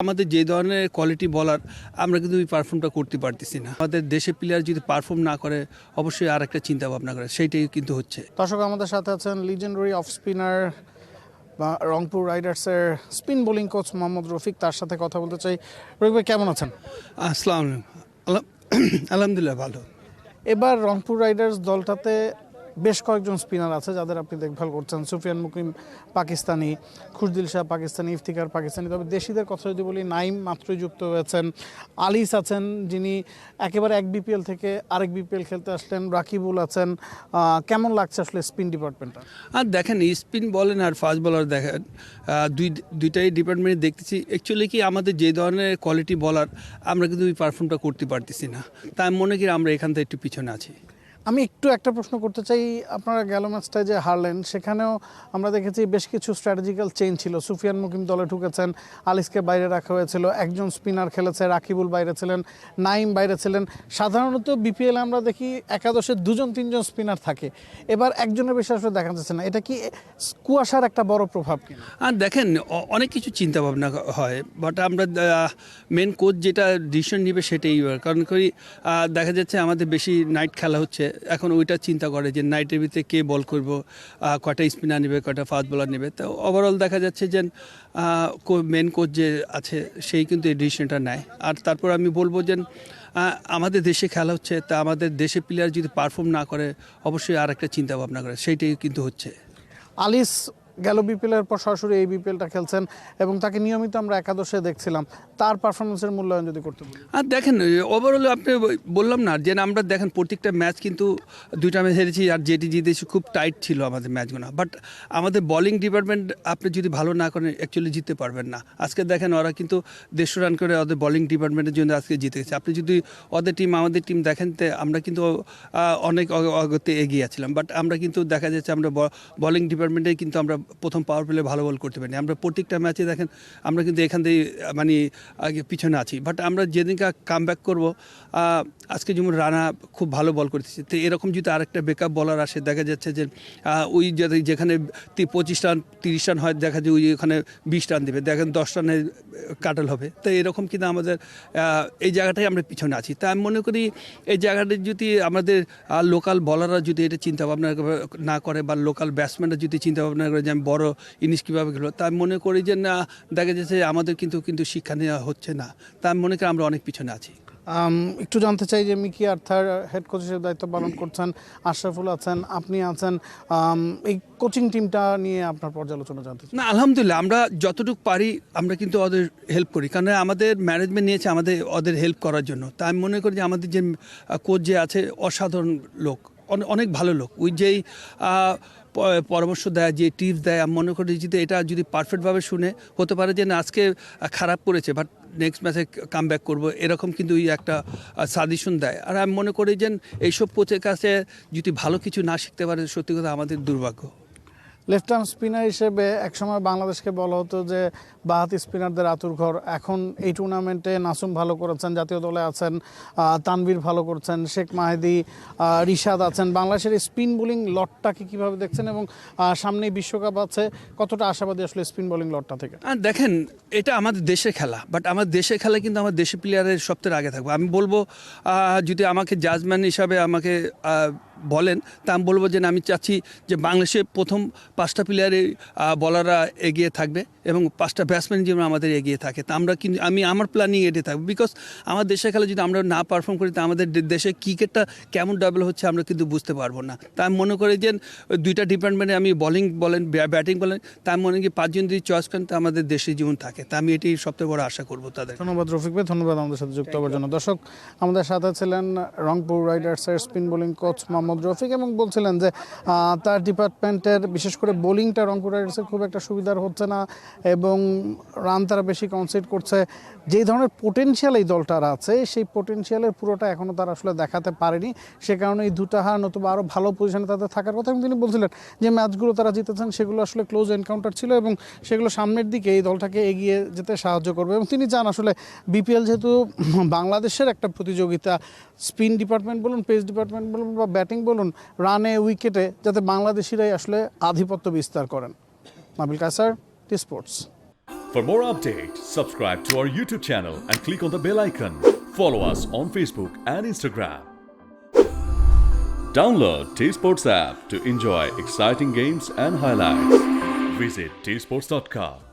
আমাদের যে ধরনের কোয়ালিটি বলার আমরা কিন্তু ওই পারফর্মটা করতে পারতেছি না। আমাদের দেশে প্লেয়ার যদি পারফর্ম না করে অবশ্যই আর একটা চিন্তা ভাবনা করে, সেইটাই কিন্তু হচ্ছে। দর্শক আমাদের সাথে আছেন লিজেন্ডারি অফ স্পিনার বা রংপুর রাইডার্সের spin bowling coach Mohammad Rafiq. তার সাথে কথা বলতে চাই। রফিক ভাই, কেমন আছেন? আসসালামু আলাইকুম। আলহামদুলিল্লাহ ভালো। এবার রংপুর রাইডার্স দলটাতে বেশ কয়েকজন স্পিনার আছে যাদের আপনি দেখভাল করছেন। সুফিয়ান মুকিম পাকিস্তানি, খুশদিল শাহ পাকিস্তানি, ইফতিকার পাকিস্তানি। তবে দেশিদের কথা যদি বলি, নাইম মাত্রই যুক্ত হয়েছেন, আলিস আছেন যিনি একেবারে এক বিপিএল থেকে আরেক বিপিএল খেলতে আসলেন, রাকিবুল আছেন। কেমন লাগছে আসলে স্পিন ডিপার্টমেন্টটা? আর দেখেন, স্পিন বলেন আর ফাস্ট বলার দেখেন, দুইটাই ডিপার্টমেন্টে দেখতেছি। অ্যাকচুয়ালি কি আমাদের যে ধরনের কোয়ালিটি বলার আমরা কিন্তু ওই পারফর্মটা করতে পারতেছি না। তাই মনে করি আমরা এখান থেকে একটু পিছনে আছি। আমি একটু একটা প্রশ্ন করতে চাই। আপনারা গেল ম্যাচটায় যে হারলেন, সেখানেও আমরা দেখেছি বেশ কিছু স্ট্র্যাটেজিক্যাল চেঞ্জ ছিল। সুফিয়ান মুকিম দলে ঢুকেছেন, আলিসকে বাইরে রাখা হয়েছিল, একজন স্পিনার খেলেছে, রাকিবুল বাইরে ছিলেন, নাইম বাইরে ছিলেন। সাধারণত বিপিএল আমরা দেখি একাদশে দুজন তিনজন স্পিনার থাকে, এবার একজনের বেশি আসলে দেখা যাচ্ছে না। এটা কি কুয়াশার একটা বড় প্রভাব কিনা? আর দেখেন, অনেক কিছু চিন্তা ভাবনা হয়, বাট আমরা মেন কোচ যেটা ডিসিশন নেবে সেটাই। কারণ করি দেখা যাচ্ছে আমাদের বেশি নাইট খেলা হচ্ছে, এখন ওইটা চিন্তা করে যে নাইটের ভিতরে কে বল করবো, কয়টা স্পিনার নেবে, কয়টা ফাস্ট বোলার নেবে। তো ওভারঅল দেখা যাচ্ছে যে মেন কোচ যে আছে সেই কিন্তু এই ডিসিশনটা নেয়। আর তারপর আমি বলবো যে আমাদের দেশে খেলা হচ্ছে, তা আমাদের দেশে প্লেয়ার যদি পারফর্ম না করে অবশ্যই আর একটা চিন্তা ভাবনা করে, সেইটাই কিন্তু হচ্ছে। আলিস গেল বিপিএলের পর সরাসরি এই বিপিএলটা খেলছেন এবং তাকে নিয়মিত আমরা একাদশে দেখছিলাম। তার পারফরমেন্সের মূল্যায়ন যদি করতে বলি। আর দেখেন, ওভারঅল আপনি বললাম না যে আমরা দেখেন প্রত্যেকটা ম্যাচ কিন্তু দুইটা ম্যাচ হেরেছি, আর যেটি জিতেছি খুব টাইট ছিল আমাদের ম্যাচগুলো। বাট আমাদের বোলিং ডিপার্টমেন্ট আপনি যদি ভালো না করেন অ্যাকচুয়ালি জিততে পারবেন না। আজকে দেখেন ওরা কিন্তু 150 রান করে ওদের বোলিং ডিপার্টমেন্টের জন্য আজকে জিতে গেছে। আপনি যদি ওদের টিম আমাদের টিম দেখেন, তো আমরা কিন্তু অনেক অগতে এগিয়ে আছিলাম। বাট আমরা কিন্তু দেখা যাচ্ছে আমরা বোলিং ডিপার্টমেন্টে কিন্তু আমরা প্রথম পাওয়ার প্লে ভালো বল করতে পারিনি। আমরা প্রত্যেকটা ম্যাচে দেখেন আমরা কিন্তু এখান থেকে মানে আগে পিছনে আছি। বাট আমরা যেদিনকে কাম ব্যাক করবো, আজকে যেমন রানা খুব ভালো বল করতেছে, তো এরকম যদি আরেকটা ব্যাকআপ বলার আসে, দেখা যাচ্ছে যে ওই যেখানে 25 রান 30 রান হয়, দেখা যায় ওই ওখানে 20 রান দেবে, দেখেন 10 রানে কাটাল হবে। তো এরকম কিন্তু আমাদের এই জায়গাটাই আমরা পিছনে আছি। তা আমি মনে করি এই জায়গাটা যদি আমাদের লোকাল বলাররা যদি এটা চিন্তা ভাবনা না করে, বা লোকাল ব্যাটসম্যানরা যদি চিন্তা ভাবনা করে যে আমি বড় ইনিংস কীভাবে খেলো, তা আমি মনে করি যে না, দেখা যাচ্ছে আমাদের কিন্তু শিক্ষা নেওয়া হচ্ছে না। তা আমি মনে করি আমরা অনেক পিছনে আছি। একটু জানতে চাই যে মিকি আর্থার হেড কোচ হিসেবে দায়িত্ব পালন করছেন, আশরাফুল আছেন, আপনি আছেন, এই কোচিং টিমটা নিয়ে আপনার পর্যালোচনা জানতে চাই। না, আলহামদুলিল্লাহ আমরা যতটুকু পারি আমরা কিন্তু ওদের হেল্প করি, কারণ আমাদের ম্যানেজমেন্ট নিয়েছে ওদের হেল্প করার জন্য। তা আমি মনে করি যে আমাদের যে কোচ যে আছে অসাধারণ লোক, অনেক ভালো লোক। ওই যেই পরামর্শ দেয়, যে টিপস দেয়, আমি মনে করি যদি এটা যদি পারফেক্টভাবে শুনে, হতে পারে যে না আজকে খারাপ করেছে বাট নেক্সট ম্যাচে কাম ব্যাক করবো, এরকম কিন্তু ওই একটা সাজেশন দেয়। আর আমি মনে করি যে এইসব কোচের কাছে যদি ভালো কিছু না শিখতে পারে, সত্যি কথা আমাদের দুর্ভাগ্য। লেফট আর্ম স্পিনার হিসেবে একসময় বাংলাদেশকে বলা হতো যে বাঁহাতি স্পিনারদের আতুরঘর। এখন এই টুর্নামেন্টে নাসুম ভালো করেছেন, জাতীয় দলে আছেন, তানভীর ভালো করছেন, শেখ মাহেদি, রিশাদ আছেন। বাংলাদেশের স্পিন বোলিং লটটাকে কীভাবে দেখছেন এবং সামনেই বিশ্বকাপ আছে, কতটা আশাবাদী আসলে স্পিন বোলিং লটটা থেকে? দেখেন, এটা আমাদের দেশের খেলা, বাট আমার দেশের খেলা কিন্তু আমার দেশের প্লেয়ারের সবথেকে আগে থাকবো। আমি বলবো যদি আমাকে জাজম্যান হিসাবে আমাকে বলেন, তা আমি বলবো যে আমি চাচ্ছি যে বাংলাদেশের প্রথম 5টা প্লেয়ারে বলাররা এগিয়ে থাকবে এবং 5টা ব্যাটসম্যান যেমন আমাদের এগিয়ে থাকে। তা আমরা কিন্তু আমার প্ল্যানিং এটাই থাকবে, বিকজ আমার দেশের খেলা যদি আমরা না পারফর্ম করি, তা আমাদের দেশে ক্রিকেটটা কেমন ডেভেলপ হচ্ছে আমরা কিন্তু বুঝতে পারবো না। তা আমি মনে করি যে দুইটা ডিপার্টমেন্টে আমি বোলিং বলেন ব্যাটিং বলেন, তা আমি মনে করি 5 জন যদি চয়েস করেন, তা আমাদের দেশে জীবন থাকে। তা আমি এটাই সবথেকে বড় আশা করবো তাদের। ধন্যবাদ রফিক ভাই, ধন্যবাদ আমাদের সাথে যুক্ত হওয়ার জন্য। দর্শক, আমাদের সাথে ছিলেন রংপুর রাইডার্সের spin bowling coach Mohammad Rafiq এবং বলছিলেন যে তার ডিপার্টমেন্টের বিশেষ করে বোলিংটা রংপুর রাইডার্সের খুব একটা সুবিধার হচ্ছে না এবং রান তারা বেশি কনসিড করছে। যেই ধরনের পোটেনশিয়াল এই দলটার আছে, সেই পোটেনশিয়ালের পুরোটা এখনও তারা আসলে দেখাতে পারেনি। সে কারণে এই দুটা হার, নতুবা আরও ভালো পজিশনে তাদের থাকার কথা। এবং তিনি বলছিলেন যে ম্যাচগুলো তারা জিতেছেন সেগুলো আসলে ক্লোজ এনকাউন্টার ছিল এবং সেগুলো সামনের দিকে এই দলটাকে এগিয়ে যেতে সাহায্য করবে। এবং তিনি চান আসলে বিপিএল যেহেতু বাংলাদেশের একটা প্রতিযোগিতা, স্পিন ডিপার্টমেন্ট বলুন, পেস ডিপার্টমেন্ট বলুন বা ব্যাটিং বলুন, রানে উইকেটে যাতে বাংলাদেশিরাই আসলে আধিপত্য বিস্তার করেন। Nabil Kaiser, T Sports. For more updates, subscribe to our YouTube channel and click on the bell icon. Follow us on Facebook and Instagram. Download T Sports app to enjoy exciting games and highlights. Visit tsports.com.